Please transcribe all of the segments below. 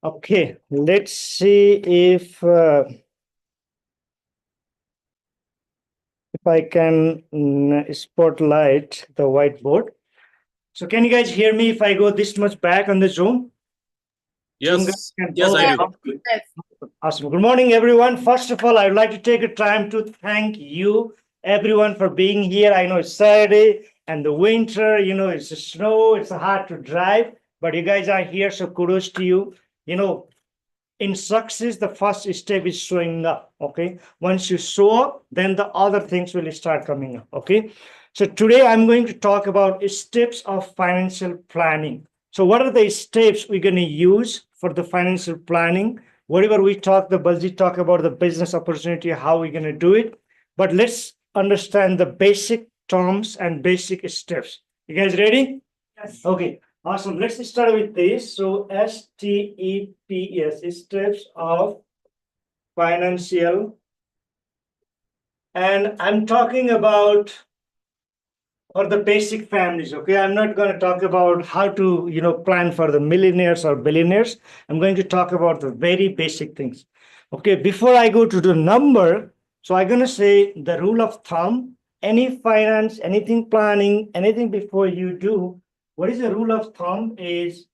Okay, let's see if I can spotlight the whiteboard. So can you guys hear me if I go this much back on the Zoom? Zoom guys Yes, can yes, follow I me. do. Awesome. Good morning, everyone. First of all, I would like to take a time to thank you, everyone, for being here. I know it's Saturday and the winter, it's the snow, it's hard to drive, but you guys are here, so kudos to you. In success, the first step is showing up. Okay. Once you show up, then the other things will start coming up. Okay. So today I'm going to talk about steps of financial planning. So, what are the steps we're going to use for the financial planning? Whatever we talk, the Balji talk about the business opportunity, how we're going to do it. But let's understand the basic terms and basic steps. You guys ready? Yes. Okay. Awesome. Let's start with this. So STEPS, steps of financial, and I'm talking about for the basic families. Okay, I'm not going to talk about how to plan for the millionaires or billionaires. I'm going to talk about the very basic things. Okay, before I go to the number, so I'm going to say the rule of thumb. Any finance, anything planning, anything before you do, what is the rule of thumb is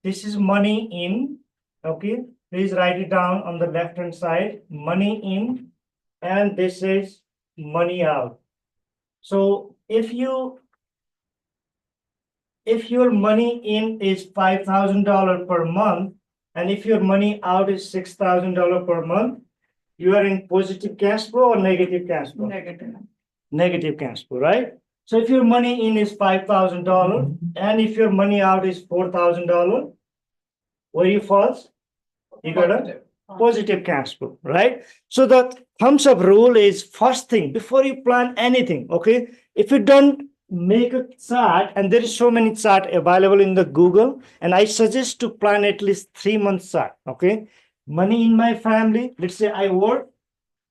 this is money in. Okay, please write it down on the left hand side, money in, and this is money out. So if your money in is $5,000 per month, and if your money out is $6,000 per month, you are in positive cash flow or negative cash flow? Negative cash flow, right? So if your money in is $5,000 and if your money out is $4,000, where you falls? You got a positive cash flow, right? So the thumbs up rule is first thing before you plan anything. Okay, if you don't make a chart, and there is so many chart available in the Google, and I suggest to plan at least 3 months chart. Okay, money in my family. Let's say I work.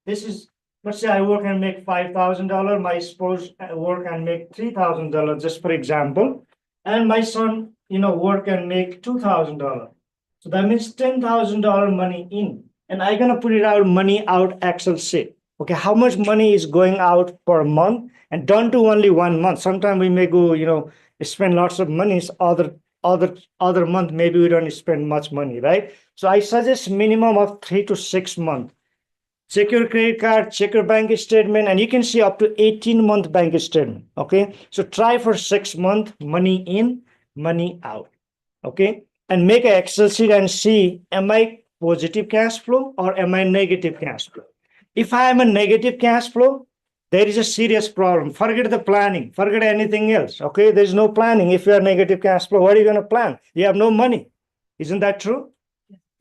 This is let's say I work and make $5,000. My spouse work and make $3,000, just for example, and my son, work and make $2,000. So that means $10,000 money in, and I'm gonna put it out money out Excel sheet. Okay, how much money is going out per month, and don't do only 1 month. Sometimes we may go, spend lots of money. Other month maybe we don't spend much money, right? So I suggest minimum of 3 to 6 months. Check your credit card, check your bank statement, and you can see up to 18-month bank statement. Okay, so try for 6 months, money in, money out. Okay, and make an Excel sheet and see, am I positive cash flow or am I negative cash flow? If I am a negative cash flow, there is a serious problem. Forget the planning, forget anything else. Okay, there's no planning. If you are negative cash flow, what are you going to plan? You have no money. Isn't that true?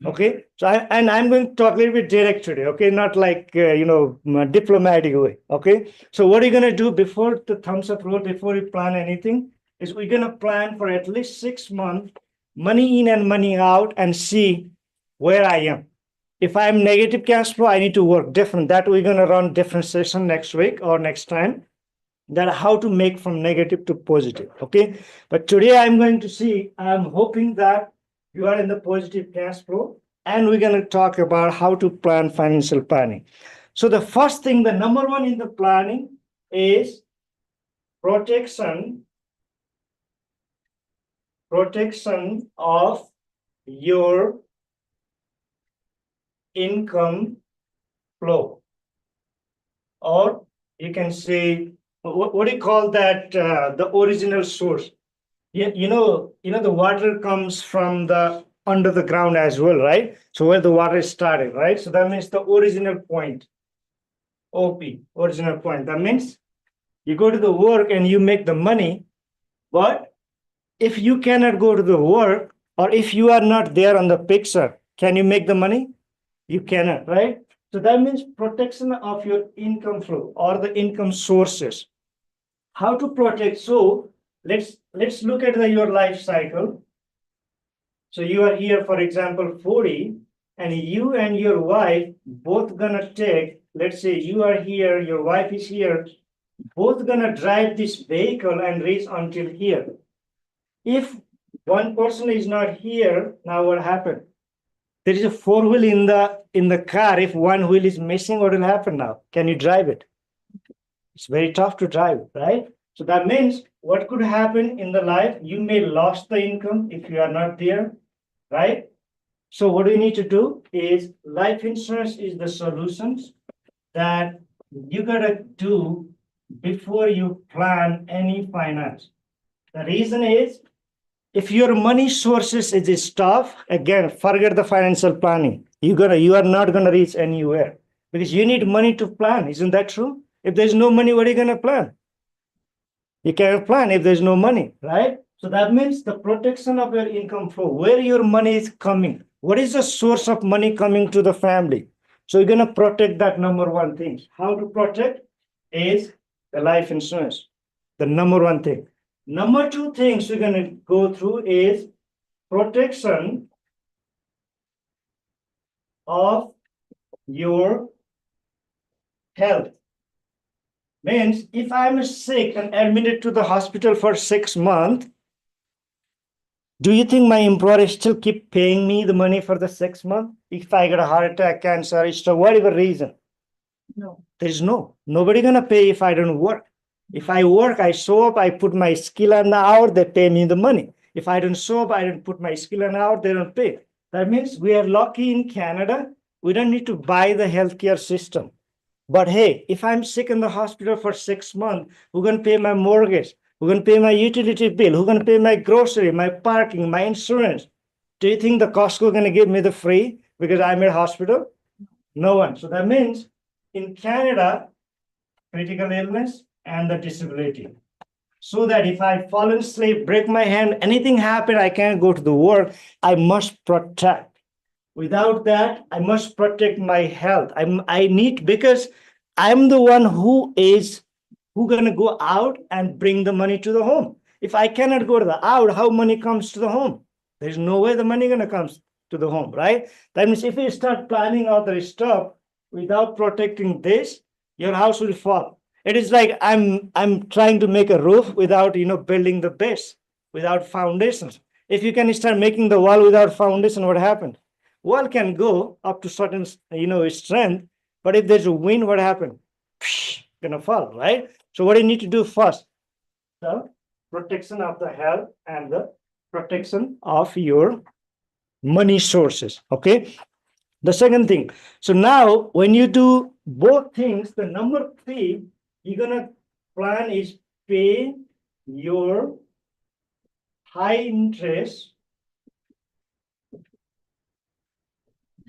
Okay, so I'm going to talk a little bit direct today. Okay, not like diplomatic way. Okay, so what are you going to do before the thumbs up rule? Before you plan anything, is we're going to plan for at least 6 months, money in and money out, and see where I am. If I'm negative cash flow, I need to work different. That we're going to run different session next week or next time. That how to make from negative to positive. Okay, but today I'm going to see. I'm hoping that you are in the positive cash flow, and we're going to talk about how to plan financial planning. So the first thing, the number one in the planning is protection of your income flow, or you can say what do you call that, the original source. The water comes from the under the ground as well, right? So where the water started, right? So that means the original point, OP, original point. That means you go to the work and you make the money, but if you cannot go to the work or if you are not there on the picture, can you make the money? You cannot, right? So that means protection of your income flow or the income sources. How to protect? So let's look at your life cycle. So you are here, for example, 40, and you and your wife both gonna take, let's say you are here, your wife is here, both gonna drive this vehicle and reach until here. If One person is not here. Now what happened? There is a four wheel in the car. If one wheel is missing, what will happen now? Can you drive it? It's very tough to drive, right? So that means what could happen in the life? You may lose the income if you are not there, right? So what we need to do is life insurance is the solutions that you gotta do before you plan any finance. The reason is if your money sources is stuff, again, forget the financial planning. You are not gonna reach anywhere because you need money to plan. Isn't that true? If there's no money, what are you gonna plan? You can't plan if there's no money, right? So that means the protection of your income flow, where your money is coming. What is the source of money coming to the family? So you're gonna protect that number one thing. How to protect is the life insurance, the number one thing. Number two things we're gonna go through is protection of your health. Means if I'm sick and admitted to the hospital for 6 months, do you think my employer still keep paying me the money for the 6 months? If I get a heart attack, cancer, stroke, whatever reason? No. There's nobody gonna pay if I don't work. If I work, I show up, I put my skill on the hour, they pay me the money. If I don't show up, I don't put my skill on the hour, they don't pay. That means we are lucky in Canada. We don't need to buy the healthcare system. But hey, if I'm sick in the hospital for 6 months, who's gonna pay my mortgage? Who's gonna pay my utility bill? Who's gonna pay my grocery, my parking, my insurance? Do you think the Costco gonna give me the free because I'm in hospital? No one. So that means in Canada, critical illness and the disability. So that if I fall asleep, break my hand, anything happen, I can't go to the work, I must protect. Without that, I must protect my health. I need, because I'm the one who gonna go out and bring the money to the home. If I cannot go to the out, how money comes to the home? There's no way the money gonna comes to the home, right? That means if you start planning other stuff without protecting this, your house will fall. It is like I'm trying to make a roof without building the base, without foundations. If you can start making the wall without foundation, what happened? Wall can go up to certain strength, but if there's a wind, what happened? Gonna fall, right? So what do you need to do first? The protection of the health and the protection of your money sources. Okay. The second thing. So now when you do both things, the number three, you're gonna plan is pay your high interest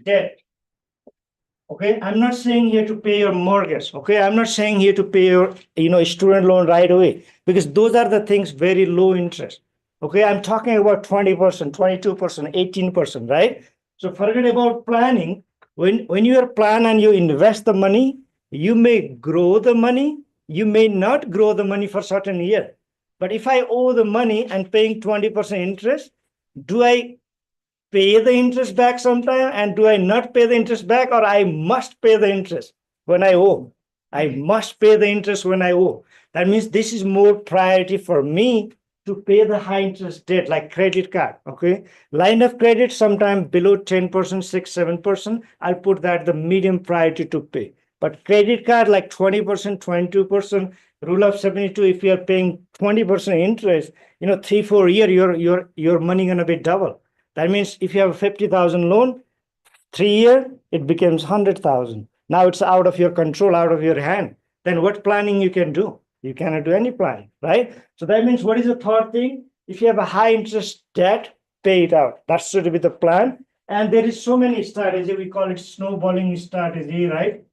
debt. Okay, I'm not saying here to pay your mortgage. Okay, I'm not saying here to pay your student loan right away, because those are the things very low interest. Okay, I'm talking about 20%, 22%, 18%, right? So forget about planning. When you are plan and you invest the money, you may grow the money, you may not grow the money for certain year. But if I owe the money and paying 20% interest, do I pay the interest back sometime, and do I not pay the interest back, or I must pay the interest when I owe? I must pay the interest when I owe. That means this is more priority for me to pay the high interest debt, like credit card. Okay, line of credit sometime below 10%, 6, 7%. I'll put that the medium priority to pay. But credit card like 20%, 22%, rule of 72. If you are paying 20% interest, 3-4 year, your money gonna be double. That means if you have a 50,000 loan, 3 year, it becomes 100,000. Now it's out of your control, out of your hand. Then what planning you can do? You cannot do any planning, right? So that means what is the third thing? If you have a high interest debt, pay it out. That should be the plan. And there is so many strategy. We call it snowballing strategy, right?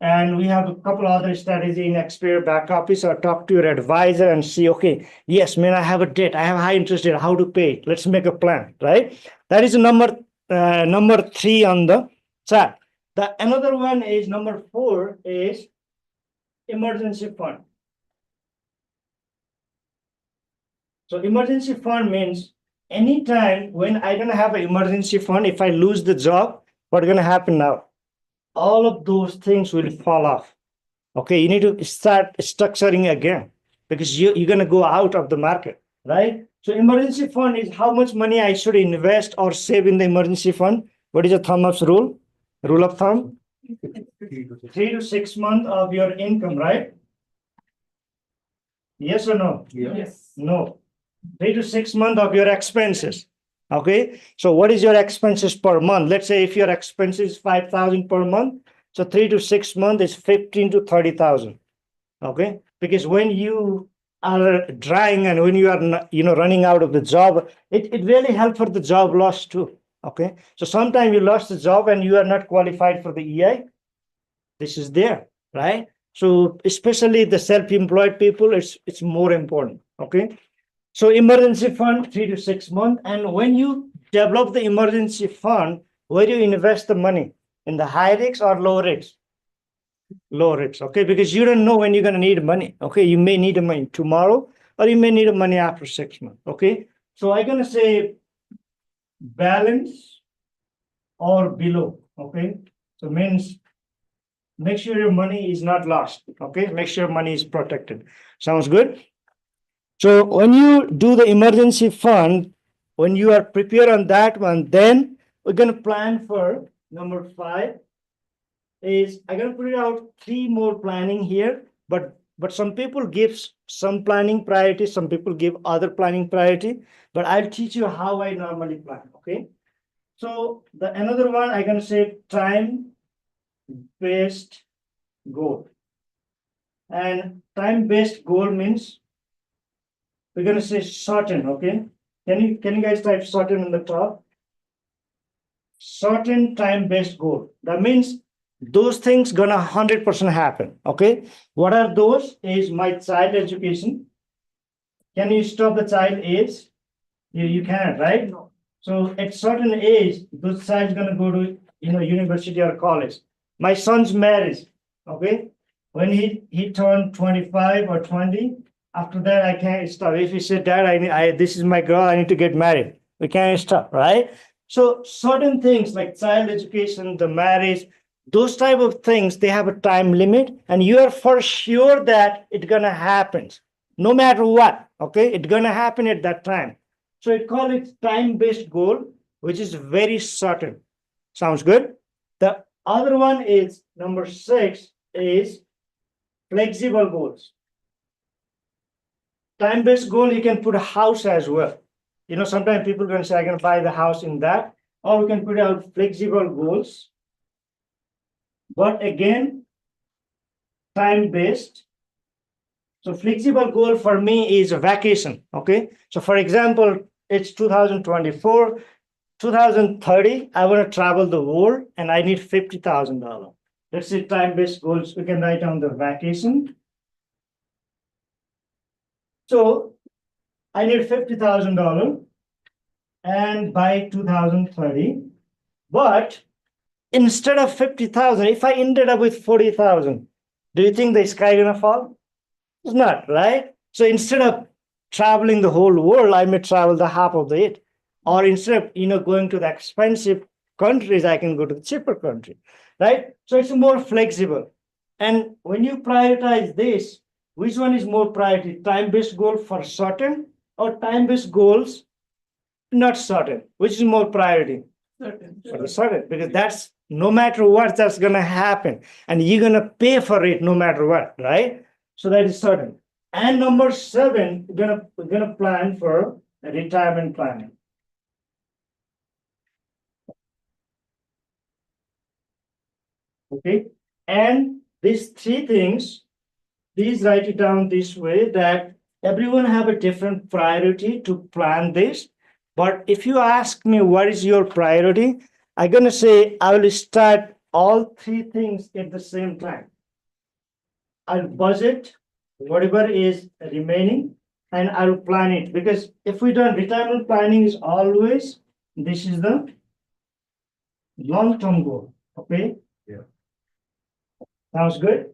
And we have a couple other strategy in Expert back office, or talk to your advisor and see, okay, yes, man, I have a debt, I have high interest debt, how to pay it? Let's make a plan, right? That is number 3 on the chart. Another one is number 4 is emergency fund. So emergency fund means anytime when I'm gonna have an emergency fund, if I lose the job, what's gonna happen now? All of those things will fall off. Okay, you need to start structuring again, because you're going to go out of the market, right? So emergency fund is how much money I should invest or save in the emergency fund. What is the thumb up rule? Rule of thumb? 3 to 6 months of your income, right? Yes or no? Yes. No. 3 to 6 months of your expenses. Okay. So what is your expenses per month? Let's say if your expenses is 5,000 per month, so 3 to 6 months is 15 to 30,000. Okay. Because when you are drying and when you are running out of the job, it really helps for the job loss too. Okay. So sometimes you lost the job and you are not qualified for the EI. This is there, right? So especially the self-employed people, it's more important. Okay. So emergency fund, 3 to 6 months. And when you develop the emergency fund, where do you invest the money? In the high risks or low risks? Low risks, okay? Because you don't know when you're going to need money, okay? You may need the money tomorrow or you may need the money after 6 months, okay? So I'm going to say balance or below, okay? So means make sure your money is not lost, okay? Make sure money is protected. Sounds good? So when you do the emergency fund, when you are prepared on that one, then we're going to plan for number 5 is I'm going to put it out 3 more planning here, but some people give some planning priority, some people give other planning priority, but I'll teach you how I normally plan, okay? So the another one I'm going to say time-based goal. And time-based goal means we're going to say certain, okay? Can you guys type certain in the top? Certain time-based goal. That means those things gonna 100% happen, okay? What are those? Is my child education. Can you stop the child age? You can't, right? No. So at certain age, those child's gonna go to university or college. My son's marriage, okay? When he turned 25 or 20, after that I can't stop. If he said, Dad, this is my girl, I need to get married. We can't stop, right? So certain things like child education, the marriage, those type of things, they have a time limit, and you are for sure that it's gonna happen, no matter what. Okay, it's gonna happen at that time. So it call it time-based goal, which is very certain. Sounds good. The other one is number 6 is flexible goals. Time-based goal, you can put a house as well. Sometimes people can say, I can buy the house in that, or we can put out flexible goals. But again, time-based. So flexible goal for me is a vacation, okay? So for example, it's 2024, 2030, I want to travel the world and I need $50,000. Let's say time-based goals, we can write down the vacation. So I need $50,000 and by 2030, but instead of 50,000, if I ended up with 40,000, do you think the sky gonna fall? It's not, right? So instead of traveling the whole world, I may travel the half of it. Or instead of going to the expensive countries, I can go to the cheaper country, right? So it's more flexible. And when you prioritize this, which one is more priority? Time-based goal for certain or time-based goals not certain? Which is more priority? Certain. For the certain, because that's no matter what, that's gonna happen, and you're gonna pay for it no matter what, right? So that is certain. And number 7, we're gonna plan for retirement planning. Okay, and these 3 things, please write it down this way that everyone have a different priority to plan this. But if you ask me what is your priority, I'm gonna say I will start all 3 things at the same time. I'll budget whatever is remaining and I'll plan it, because if we don't, retirement planning is always, this is the long-term goal, okay? Yeah. Sounds good.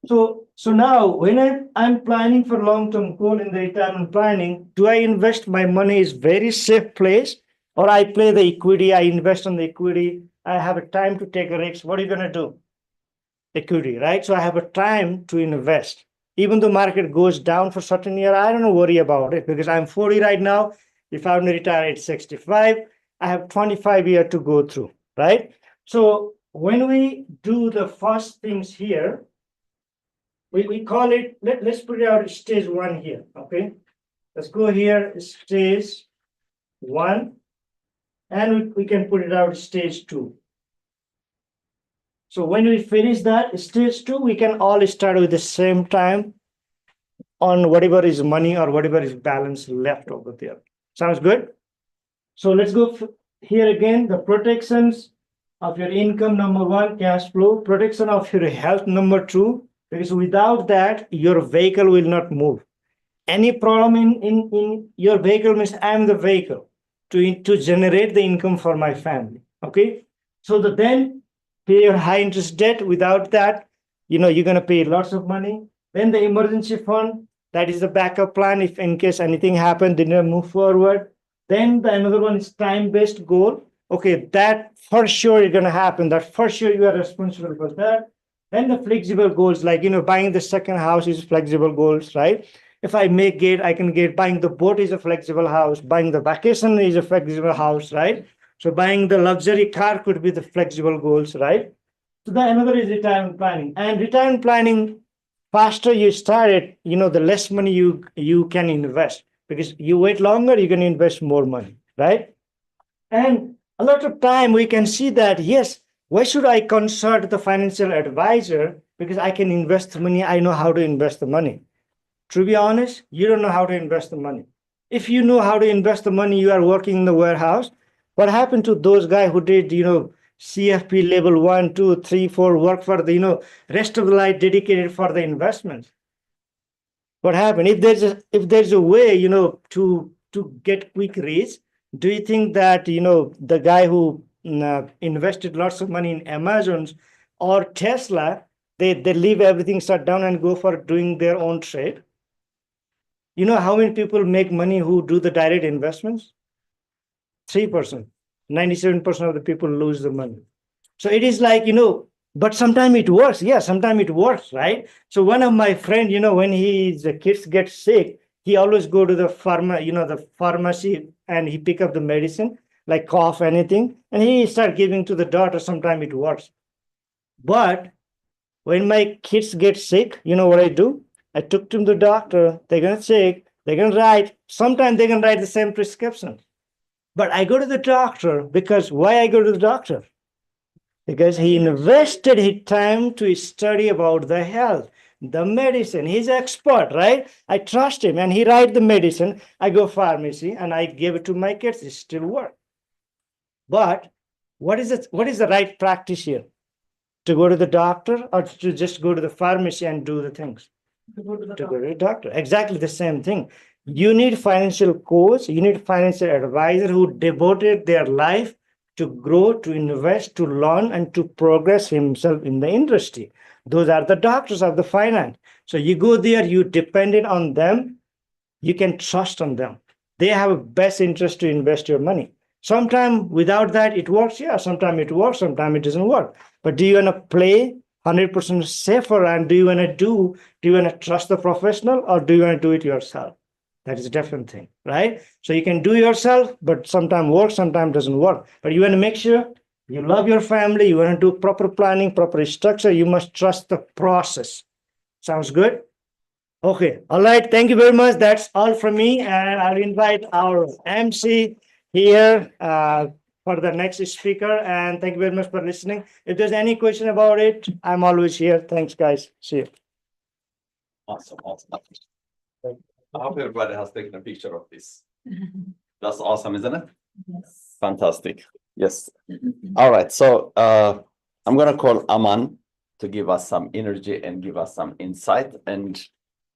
So now when I'm planning for long-term goal in the retirement planning, do I invest my money is very safe place, or I play the equity, I invest on the equity, I have a time to take a risk? What are you gonna do? Equity, right? So I have a time to invest. Even though market goes down for certain year, I don't worry about it because I'm 40 right now. If I want to retire at 65, I have 25 years to go through, right? So when we do the first things here, we call it, let's put it out stage 1 here, okay? Let's go here, stage 1, and we can put it out stage 2. So when we finish that stage 2, we can all start with the same time on whatever is money or whatever is balance left over there. Sounds good? So let's go here again, the protections of your income, number 1, cash flow, protection of your health, number 2, because without that, your vehicle will not move. Any problem in your vehicle means I am the vehicle to generate the income for my family, okay? So then pay your high interest debt. Without that, you're going to pay lots of money. Then the emergency fund, that is the backup plan if in case anything happened, didn't move forward. Then another one is time-based goal. Okay, that for sure is going to happen. That for sure you are responsible for that. Then the flexible goals, like buying the second house is flexible goals, right? If I I can get buying the boat is a flexible house, buying the vacation is a flexible house, right? So buying the luxury car could be the flexible goals, right? So then another is retirement planning. And retirement planning, faster you start it, the less money you can invest, because you wait longer, you can invest more money, right? And a lot of time we can see that, yes, why should I consult the financial advisor? Because I can invest the money, I know how to invest the money. To be honest, you don't know how to invest the money. If you know how to invest the money, you are working in the warehouse. What happened to those guys who did, CFP level 1, 2, 3, 4, work for the, rest of the life dedicated for the investments? What happened? If there's a way, to get quick reach, do you think that, the guy who invested lots of money in Amazon's or Tesla, they leave everything shut down and go for doing their own trade? You know how many people make money who do the direct investments? 3%. 97% of the people lose the money. So it is like, but sometimes it works. Yeah, sometimes it works, right? So one of my friends, when the kids get sick, he always go to the the pharmacy, and he pick up the medicine, like cough, anything, and he start giving to the daughter. Sometimes it works. But when my kids get sick, you know what I do? I took them to the doctor. They're going to check. They're going to write. Sometimes they can write the same prescription. But I go to the doctor because why I go to the doctor? Because he invested his time to study about the health, the medicine. He's an expert, right? I trust him, and he write the medicine. I go pharmacy and I give it to my kids. It still work. But what is the right practice here? To go to the doctor or to just go to the pharmacy and do the things? To go to the doctor. Exactly the same thing. You need financial coach, you need financial advisor who devoted their life to grow, to invest, to learn, and to progress himself in the industry. Those are the doctors of the finance. So you go there, you depended on them, you can trust on them. They have a best interest to invest your money. Sometimes without that, it works. Yeah, sometimes it works, sometimes it doesn't work. But do you want to play 100% safer, and do you want to trust the professional, or do you want to do it yourself? That is a different thing, right? So you can do yourself, but sometimes works, sometimes doesn't work. But you want to make sure you love your family, you want to do proper planning, proper structure, you must trust the process. Sounds good? Okay, all right, thank you very much. That's all from me, and I'll invite our MC here for the next speaker, and thank you very much for listening. If there's any question about it, I'm always here. Thanks, guys. See you. Awesome. I hope everybody has taken a picture of this. That's awesome, isn't it? Yes. Fantastic. Yes. All right. So I'm gonna call Aman to give us some energy and give us some insight. And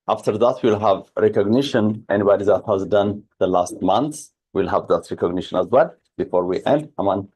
after that, we'll have recognition. Anybody that has done the last month, we'll have that recognition as well before we end. Aman,